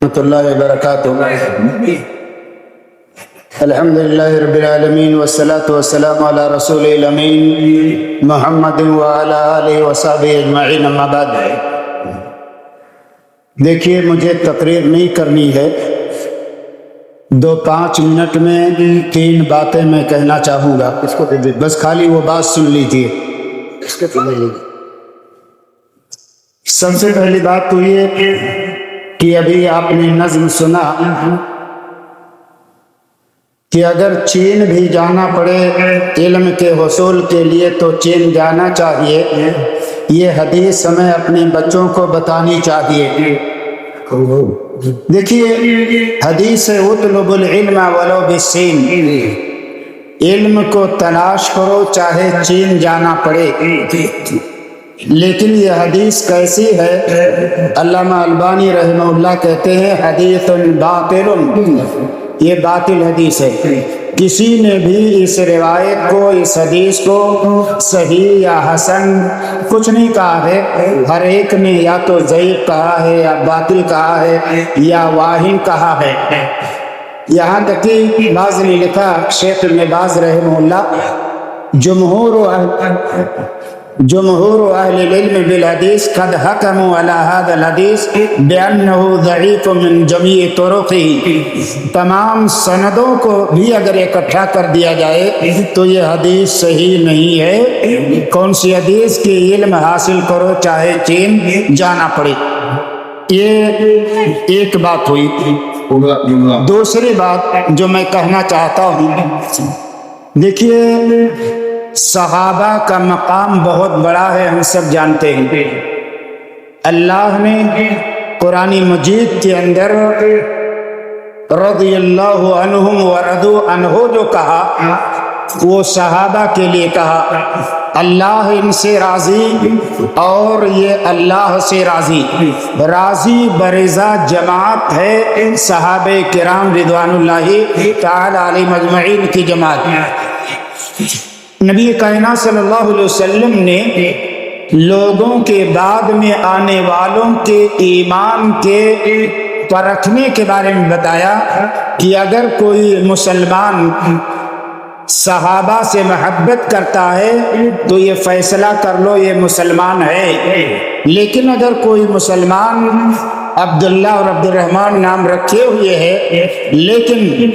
ورحمۃ اللہ وبرکاتہ۔ الحمد للہ رب العالمین والصلاة والسلام علی رسول الامین محمد وعلی آلہ وصحبہ اجمعین، اما بعد۔ دیکھیے، مجھے تقریر نہیں کرنی ہے، 2-5 منٹ میں 3 باتیں میں کہنا چاہوں گا، بس خالی وہ بات سن لیجیے۔ سب سے پہلی بات تو یہ کہ ابھی آپ نے نظم سنا کہ اگر چین بھی جانا پڑے علم کے حصول کے لیے تو چین جانا چاہیے، یہ حدیث ہمیں اپنے بچوں کو بتانی چاہیے۔ دیکھیے، حدیث ہے اطلب العلم ولو بالصین، علم کو تلاش کرو چاہے چین جانا پڑے۔ لیکن یہ حدیث کیسی ہے؟ علامہ البانی رحمہ اللہ کہتے ہیں حدیث باطل، یہ باطل حدیث ہے۔ کسی نے بھی اس روایت کو، اس حدیث کو صحیح یا حسن کچھ نہیں کہا ہے، ہر ایک نے یا تو ضعیف کہا ہے یا باطل کہا ہے یا واہن کہا ہے۔ یہاں تک کہ بعض نے لکھا، شیخ ابن باز رحمہ اللہ، جمہور اہل العلم بالحدیث قد حکموا علی هذا الحدیث بانہ ضعیف من جمیع طرقہ، تمام سندوں کو بھی اگر اکٹھا کر دیا جائے تو یہ حدیث صحیح نہیں ہے۔ کون سی حدیث؟ کہ علم حاصل کرو چاہے چین جانا پڑے۔ یہ ایک بات ہوئی۔ دوسری بات جو میں کہنا چاہتا ہوں، دیکھیے، صحابہ کا مقام بہت بڑا ہے، ہم سب جانتے ہیں۔ اللہ نے قرآن مجید کے اندر رضی اللہ عنہم ورضوا عنہ جو کہا، وہ صحابہ کے لیے کہا۔ اللہ ان سے راضی اور یہ اللہ سے راضی، راضی برضا جماعت ہے صحابہ کرام رضوان اللہ تعالی علیہم اجمعین کی جماعت۔ نبی کائنات صلی اللہ علیہ وسلم نے لوگوں کے بعد میں آنے والوں کے ایمان کے پرکھنے کے بارے میں بتایا کہ اگر کوئی مسلمان صحابہ سے محبت کرتا ہے تو یہ فیصلہ کر لو یہ مسلمان ہے، لیکن اگر کوئی مسلمان عبداللہ اور عبد الرحمن نام رکھے ہوئے ہے لیکن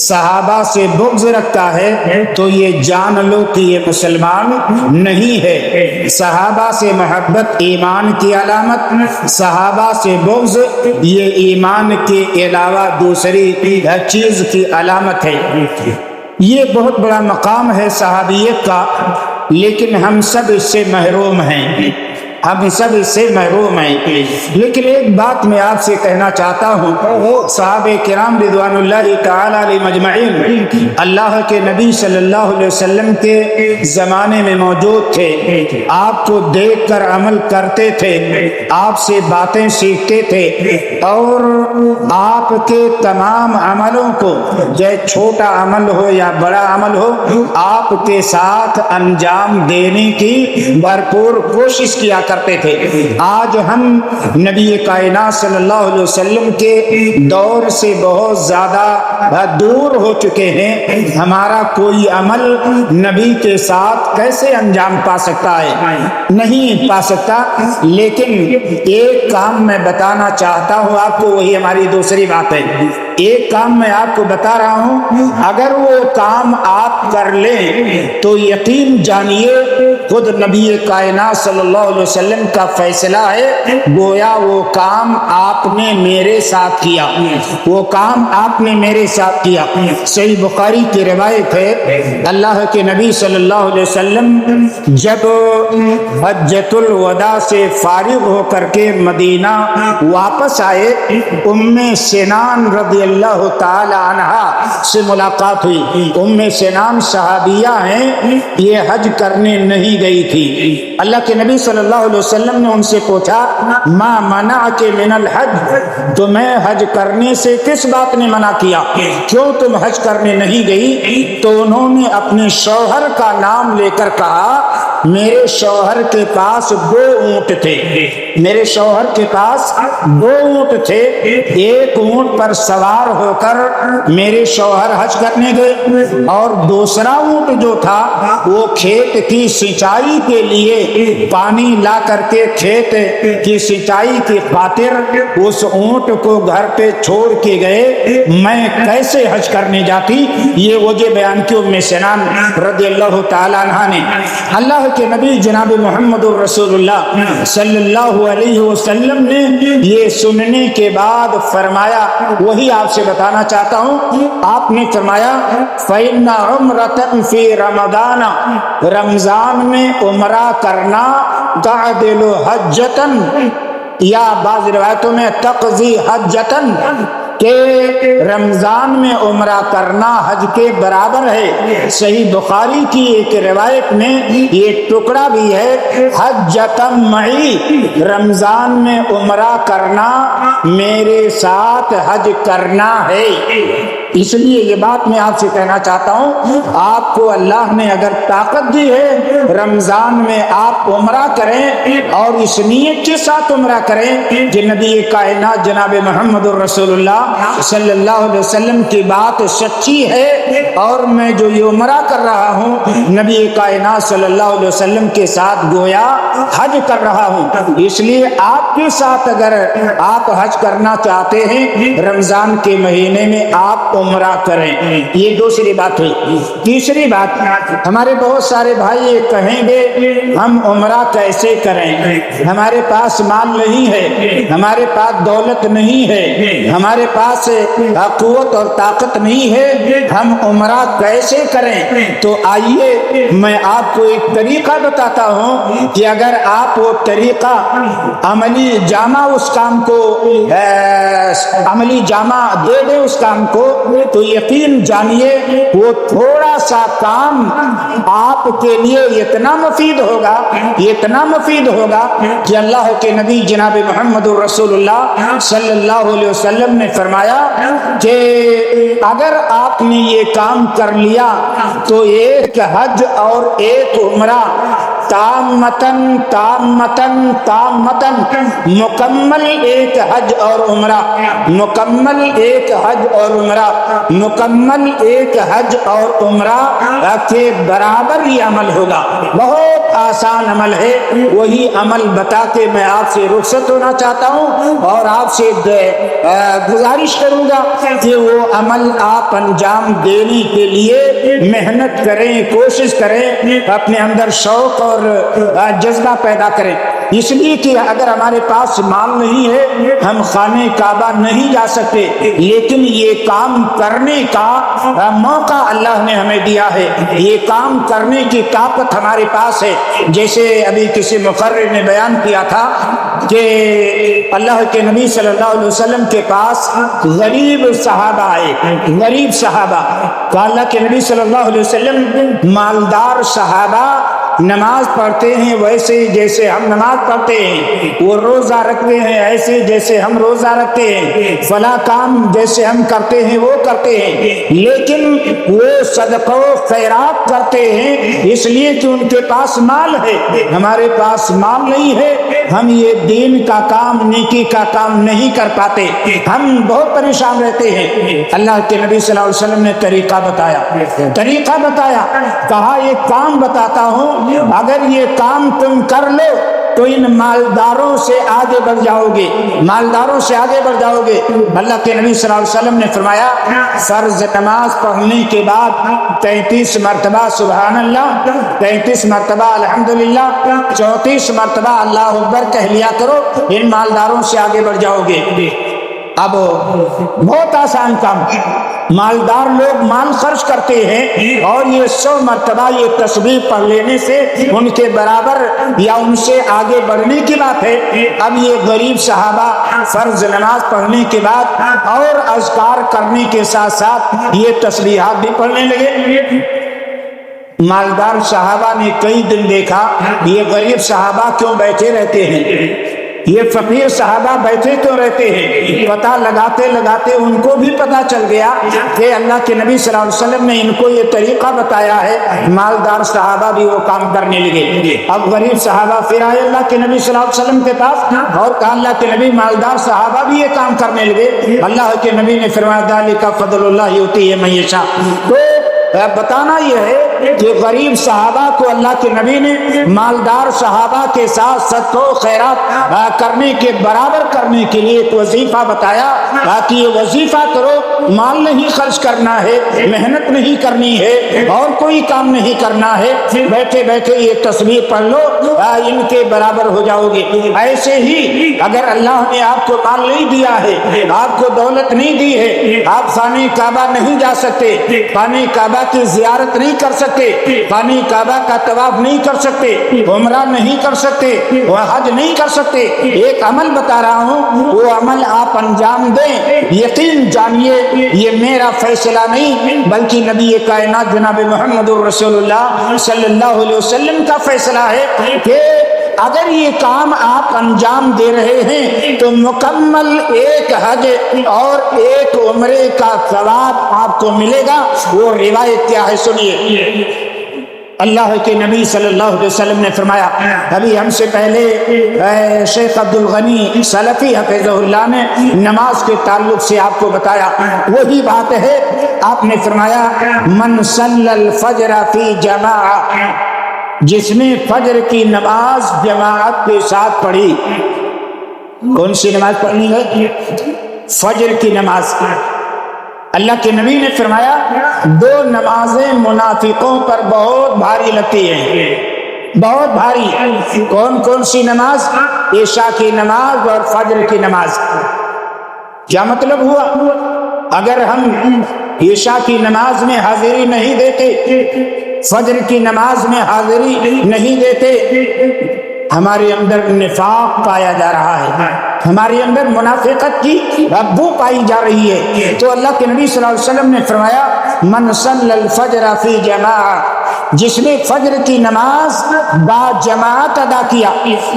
صحابہ سے بغض رکھتا ہے تو یہ جان لو کہ یہ مسلمان نہیں ہے۔ صحابہ سے محبت ایمان کی علامت، صحابہ سے بغض یہ ایمان کے علاوہ دوسری چیز کی علامت ہے۔ یہ بہت بڑا مقام ہے صحابیت کا، لیکن ہم سب اس سے محروم ہیں، ہم سب اس سے محروم ہیں۔ لیکن ایک بات میں آپ سے کہنا چاہتا ہوں، صحابہ کرام رضوان اللہ تعالی علیہم اجمعین اللہ کے نبی صلی اللہ علیہ وسلم کے زمانے میں موجود تھے، آپ کو دیکھ کر عمل کرتے تھے، آپ سے باتیں سیکھتے تھے، اور آپ کے تمام عملوں کو، چاہے چھوٹا عمل ہو یا بڑا عمل ہو، آپ کے ساتھ انجام دینے کی بھرپور کوشش کیا کرتے تھے۔ آج ہم نبی کائنات صلی اللہ علیہ وسلم کے دور سے بہت زیادہ دور ہو چکے ہیں، ہمارا کوئی عمل نبی کے ساتھ کیسے انجام پا سکتا ہے؟ نہیں پا سکتا۔ لیکن ایک کام میں بتانا چاہتا ہوں آپ کو، وہی ہماری دوسری بات ہے۔ ایک کام میں آپ کو بتا رہا ہوں، اگر وہ کام آپ کر لیں تو یقین جانیے خود نبی کائنات صلی اللہ علیہ وسلم کا فیصلہ ہے، گویا وہ کام آپ نے میرے ساتھ کیا، وہ کام آپ نے میرے ساتھ کیا۔ صحیح بخاری کی روایت ہے، اللہ کے نبی صلی اللہ علیہ وسلم جب حجۃ الوداع سے فارغ ہو کر کے مدینہ واپس آئے، ام سنان رضی اللہ تعالی عنہا سے ملاقات ہوئی۔ ام سنان صحابیہ ہیں، یہ حج کرنے نہیں گئی تھی۔ اللہ کے نبی صلی اللہ علیہ وسلم نے ان سے پوچھا ما منعک من الحج، تمہیں حج کرنے سے کس بات نے منع کیا، کیوں تم حج کرنے نہیں گئی؟ تو انہوں نے اپنے شوہر کا نام لے کر کہا میرے شوہر کے پاس 2 اونٹ تھے، میرے شوہر کے پاس 2 اونٹ تھے، ایک اونٹ پر سوار ہو کر میرے شوہر حج کرنے گئے اور دوسرا اونٹ جو تھا وہ کھیت کی سینچائی کے لیے پانی لا کر کے کھیت کی سینچائی کی خاطر اس اونٹ کو گھر پہ چھوڑ کے گئے، میں کیسے حج کرنے جاتی؟ یہ وجہ بیان کی ام سنان رضی اللہ تعالی عنہ نے۔ اللہ کے نبی جناب محمد رسول اللہ صلی اللہ علیہ وسلم نے یہ سننے کے بعد فرمایا، وہی آپ سے بتانا چاہتا ہوں، آپ نے فرمایا فَإِنَّ عُمْرَةً فِي رَمَضَانَ، رمضان میں عمرہ کرنا تعدل حجتاً، یا بعض روایتوں میں تقضی حجتاً، کہ رمضان میں عمرہ کرنا حج کے برابر ہے۔ صحیح بخاری کی ایک روایت میں یہ ٹکڑا بھی ہے حجتم معی، رمضان میں عمرہ کرنا میرے ساتھ حج کرنا ہے۔ اس لیے یہ بات میں آپ سے کہنا چاہتا ہوں، آپ کو اللہ نے اگر طاقت دی ہے رمضان میں آپ عمرہ کریں اور اس نیت کے ساتھ عمرہ کریں کہ نبی کائنات جناب محمد رسول اللہ صلی اللہ علیہ وسلم کی بات سچی ہے اور میں جو یہ عمرہ کر رہا ہوں نبی کائنات صلی اللہ علیہ وسلم کے ساتھ گویا حج کر رہا ہوں، اس لیے آپ کے ساتھ اگر آپ حج کرنا چاہتے ہیں رمضان کے مہینے میں آپ عمرہ کریں۔ یہ دوسری بات ہوئی۔ تیسری بات، ہمارے بہت سارے بھائی یہ کہیں گے ہم عمرہ کیسے کریں، ہمارے پاس مال نہیں ہے، ہمارے پاس دولت نہیں ہے، ہمارے پاس قوت اور طاقت نہیں ہے، ہم عمرہ کیسے کریں؟ تو آئیے میں آپ کو ایک طریقہ بتاتا ہوں کہ اگر آپ وہ طریقہ عملی جامہ اس کام کو عملی جامہ دے دیں اس کام کو، تو یقین جانیے وہ تھوڑا سا کام آپ کے لیے اتنا مفید ہوگا، اتنا مفید ہوگا کہ اللہ کے نبی جناب محمد رسول اللہ صلی اللہ علیہ وسلم نے فرمایا کہ اگر آپ نے یہ کام کر لیا تو ایک حج اور ایک عمرہ تامتن تامتن تامتن، مکمل ایک حج اور عمرہ، مکمل ایک حج اور عمرہ، مکمل ایک حج اور عمرہ کے برابر یہ عمل ہوگا۔ بہت آسان عمل ہے، وہی عمل بتا کے میں آپ سے رخصت ہونا چاہتا ہوں اور آپ سے گزارش کروں گا کہ وہ عمل آپ انجام دینے کے لیے محنت کریں، کوشش کریں، اپنے اندر شوق اور جذبہ پیدا کریں۔ اس لیے کہ اگر ہمارے پاس مال نہیں ہے ہم خانہ کعبہ نہیں جا سکتے، لیکن یہ کام کرنے کا موقع اللہ نے ہمیں دیا ہے، یہ کام کرنے کی طاقت ہمارے پاس ہے۔ جیسے ابھی کسی مقرر نے بیان کیا تھا کہ اللہ کے نبی صلی اللہ علیہ وسلم کے پاس غریب صحابہ آئے، غریب صحابہ، تو اللہ کے نبی صلی اللہ علیہ وسلم مالدار صحابہ نماز پڑھتے ہیں ویسے جیسے ہم نماز پڑھتے ہیں، وہ روزہ رکھتے ہیں ایسے جیسے ہم روزہ رکھتے ہیں، فلاں کام جیسے ہم کرتے ہیں وہ کرتے ہیں، لیکن وہ صدقہ و خیرات کرتے ہیں اس لیے کہ ان کے پاس مال ہے، ہمارے پاس مال نہیں ہے، ہم یہ دین کا کام نیکی کا کام نہیں کر پاتے، ہم بہت پریشان رہتے ہیں۔ اللہ کے نبی صلی اللہ علیہ وسلم نے طریقہ بتایا، طریقہ بتایا، کہا ایک کام بتاتا ہوں، اگر یہ کام تم کر لو تو ان مالداروں سے آگے بڑھ جاؤ گے، مالداروں سے آگے بڑھ جاؤ گے۔ اللہ کے نبی صلی اللہ علیہ وسلم نے فرمایا فرض نماز پڑھنے کے بعد 33 مرتبہ سبحان اللہ، 33 مرتبہ الحمدللہ، 34 مرتبہ اللہ اکبر کہہ لیا کرو، ان مالداروں سے آگے بڑھ جاؤ گے۔ اب بہت آسان کام، مالدار لوگ مال خرچ کرتے ہیں اور یہ 100 مرتبہ یہ تسبیح پڑھ لینے سے ان کے برابر یا ان سے آگے بڑھنے کی بات ہے۔ اب یہ غریب صحابہ فرض نماز پڑھنے کے بعد اور اذکار کرنے کے ساتھ ساتھ یہ تسبیحات بھی پڑھنے لگے۔ مالدار صحابہ نے کئی دن دیکھا یہ غریب صحابہ کیوں بیٹھے رہتے ہیں، یہ فقیر صحابہ بیٹھے کیوں رہتے ہیں۔ پتہ لگاتے لگاتے ان کو بھی پتہ چل گیا کہ اللہ کے نبی صلی اللہ علیہ وسلم نے ان کو یہ طریقہ بتایا ہے۔ مالدار صحابہ بھی وہ کام کرنے لگے۔ اب غریب صحابہ پھر آئے اللہ کے نبی صلی اللہ علیہ وسلم کے پاس اور کہا اللہ کے نبی مالدار صحابہ بھی یہ کام کرنے لگے۔ اللہ کے نبی نے فرمایا ذالک فضل اللہ یؤتیہ من یشاء۔ تو بتانا یہ ہے کہ غریب صحابہ کو اللہ کے نبی نے مالدار صحابہ کے ساتھ صدقہ و خیرات کرنے کے برابر کرنے کے لیے ایک وظیفہ بتایا کہ یہ وظیفہ کرو، مال نہیں خرچ کرنا ہے، محنت نہیں کرنی ہے اور کوئی کام نہیں کرنا ہے، بیٹھے بیٹھے یہ تسبیح پڑھ لو، ان کے برابر ہو جاؤ گے۔ ایسے ہی اگر اللہ نے آپ کو مال نہیں دیا ہے، آپ کو دولت نہیں دی ہے، آپ خانہ کعبہ نہیں جا سکتے، خانہ کعبہ کی زیارت نہیں کر سکتے، خانہ کعبہ کا طواف نہیں کر سکتے، عمرہ نہیں کر سکتے، وہ حج نہیں کر سکتے، ایک عمل بتا رہا ہوں، وہ عمل آپ انجام دیں، یقین جانیے یہ میرا فیصلہ نہیں بلکہ نبی کائنات جناب محمد رسول اللہ صلی اللہ علیہ وسلم کا فیصلہ ہے کہ اگر یہ کام آپ انجام دے رہے ہیں تو مکمل ایک حج اور ایک عمرے کا ثواب آپ کو ملے گا۔ وہ روایت کیا ہے سنیے۔ اللہ کے نبی صلی اللہ علیہ وسلم نے فرمایا، ابھی ہم سے پہلے شیخ عبد الغنی سلفی حفظہ اللہ نے نماز کے تعلق سے آپ کو بتایا، وہی بات ہے۔ آپ نے فرمایا من صلی الفجر فی جماعہ، جس نے فجر کی نماز جماعت کے ساتھ پڑھی۔ کون سی نماز پڑھنی ہے؟ فجر کی نماز۔ اللہ کے نبی نے فرمایا دو نمازیں منافقوں پر بہت بھاری لگتی ہیں، بہت بھاری۔ کون کون سی نماز؟ عشاء کی نماز اور فجر کی نماز۔ کیا مطلب ہوا؟ اگر ہم عشاء کی نماز میں حاضری نہیں دیتے، فجر کی نماز میں حاضری نہیں دیتے، ہمارے اندر نفاق پایا جا رہا ہے، ہمارے اندر منافقت کی بو پائی جا رہی ہے۔ تو اللہ کے نبی صلی اللہ علیہ وسلم نے فرمایا من صلی الفجر فی جماعہ، جس نے فجر کی نماز با جماعت ادا کیا،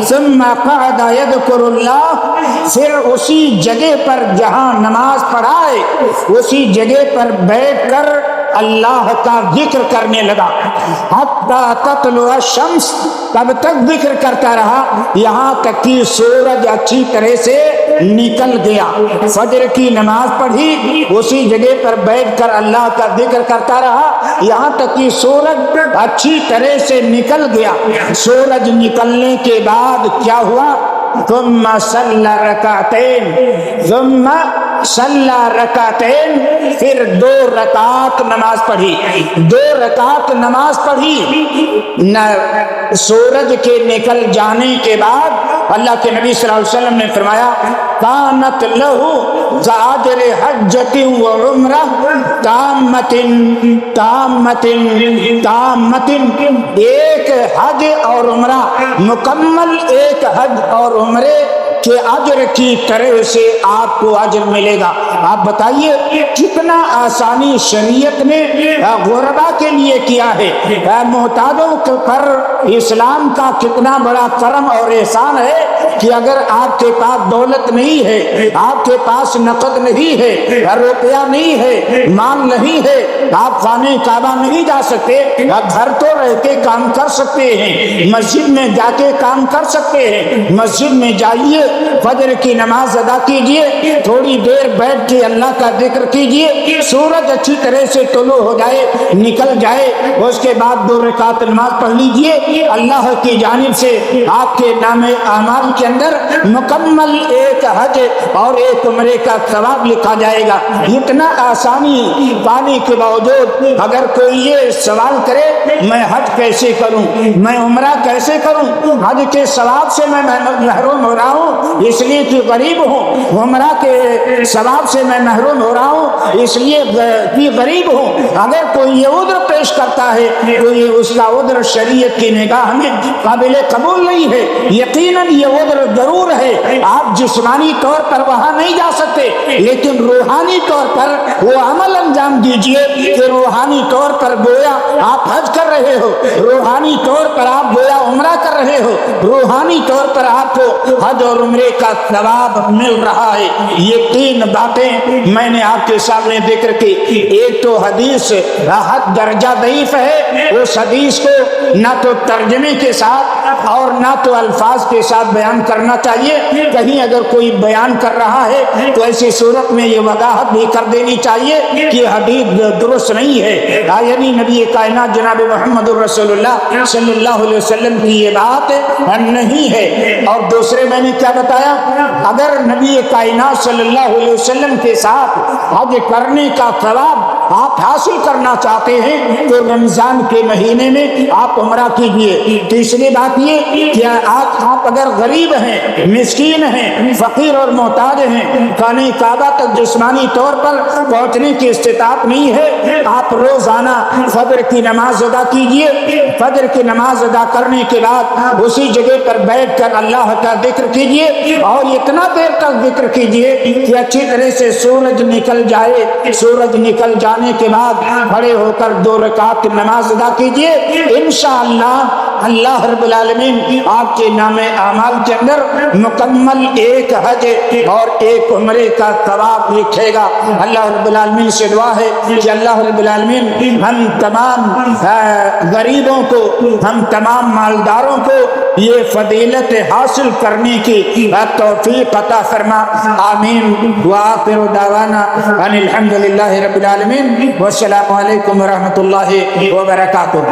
ثم قعد یذکر اللہ، پھر اسی جگہ پر جہاں نماز پڑھائے اسی جگہ پر بیٹھ کر اللہ کا ذکر کرنے لگا، حتی تطلع الشمس، تب تک ذکر کرتا رہا یہاں تک کہ سورج اچھی طرح سے نکل گیا۔ فجر کی نماز پڑھی، اسی جگہ پر بیٹھ کر اللہ کا ذکر کرتا رہا یہاں تک کہ سورج اچھی طرح سے نکل گیا۔ سورج نکلنے کے بعد کیا ہوا؟ ثم صلی رکعتین، ثم صلی رکعتین، پھر 2 رکعت نماز پڑھی، 2 رکعت نماز پڑھی۔ سورج کے نکل جانے کے بعد اللہ کے نبی صلی اللہ علیہ وسلم نے فرمایا کانت لہو کاجر حجۃ و عمرہ تامۃ تامۃ تامۃ، ایک حج اور عمرہ مکمل، ایک حج اور عمرے کہ اجر کی طرح سے آپ کو اجر ملے گا۔ آپ بتائیے کتنا آسانی شریعت نے غربا کے لیے کیا ہے، محتاجوں پر اسلام کا کتنا بڑا کرم اور احسان ہے کہ اگر آپ کے پاس دولت نہیں ہے، آپ کے پاس نقد نہیں ہے، روپیہ نہیں ہے، مال نہیں ہے، آپ خانہ کعبہ نہیں جا سکتے، گھر تو رہ کے کام کر سکتے ہیں، مسجد میں جا کے کام کر سکتے ہیں، مسجد میں جائیے، فجر کی نماز ادا کیجئے، تھوڑی دیر بیٹھ کے اللہ کا ذکر کیجئے، سورج اچھی طرح سے طلوع ہو جائے، نکل جائے، اس کے بعد 2 رکعت نماز پڑھ لیجئے، اللہ کی جانب سے آپ کے نام اعمال کے اندر مکمل ایک حج اور ایک عمرے کا ثواب لکھا جائے گا۔ اتنا آسانی پانے کے باوجود اگر کوئی یہ سوال کرے میں حج کیسے کروں، میں عمرہ کیسے کروں، حج کے ثواب سے میں محروم ہو رہا ہوں اس لیے کہ غریب ہوں، عمرہ کے ثواب سے میں محروم ہو رہا ہوں اس لیے کہ غریب ہوں، اگر کوئی یہ عذر پیش کرتا ہے تو یہ اس کا عذر شریعت کی نگاہ میں قابل قبول نہیں ہے۔ یقیناً یہ عذر اجر ضرور ہے، آپ جسمانی طور پر وہاں نہیں جا سکتے، لیکن روحانی طور پر وہ عمل انجام دیجئے کہ روحانی طور پر گویا آپ حج کر رہے ہو، روحانی طور پر آپ گویا عمرہ کر رہے ہو، روحانی طور پر آپ کو حج اور عمرے کا ثواب مل رہا ہے۔ یہ تین باتیں میں نے آپ کے سامنے ذکر کی۔ ایک تو حدیث حد درجہ ضعیف ہے، اس حدیث کو نہ تو ترجمے کے ساتھ اور نہ تو الفاظ کے ساتھ بیان کرنا چاہیے، کہیں اگر کوئی بیان کر رہا ہے تو ایسی صورت میں یہ وضاحت بھی کر دینی چاہیے کہ حدیث درست نہیں ہے، یعنی نبی کائنات جناب محمد رسول اللہ صلی اللہ علیہ وسلم کی یہ بات نہیں ہے۔ اور دوسرے میں نے کیا بتایا، اگر نبی کائنات صلی اللہ علیہ وسلم کے ساتھ حج کرنے کا ثواب آپ حاصل کرنا چاہتے ہیں تو رمضان کے مہینے میں آپ عمرہ کیجئے۔ تیسری بات یہ کہ آپ اگر غریب ہیں، مسکین ہیں، فقیر اور محتاج ہیں، خانہ کعبہ تک جسمانی طور پر پہنچنے کی استطاعت نہیں ہے، آپ روزانہ فجر کی نماز ادا کیجئے۔ فجر کی نماز ادا کرنے کے بعد اسی جگہ پر بیٹھ کر اللہ کا ذکر کیجئے، اور اتنا دیر تک ذکر کیجئے کہ اچھی طرح سے سورج نکل جائے۔ سورج نکل جانے کے بعد کھڑے ہو کر 2 رکعت نماز ادا کیجئے، انشاءاللہ اللہ رب العالمین آپ کے نام اعمال کے اندر مکمل ایک حج اور ایک عمرے کا ثواب لکھے گا۔ اللہ رب العالمین سے دعا ہے کہ اللہ رب العالمین ہم تمام غریبوں کو، ہم تمام مالداروں کو یہ فضیلت حاصل کرنے کی توفیق عطا فرما، آمین۔ وآخر دعوانا ان الحمدللہ رب العالمین، والسلام علیکم ورحمۃ اللہ وبرکاتہ۔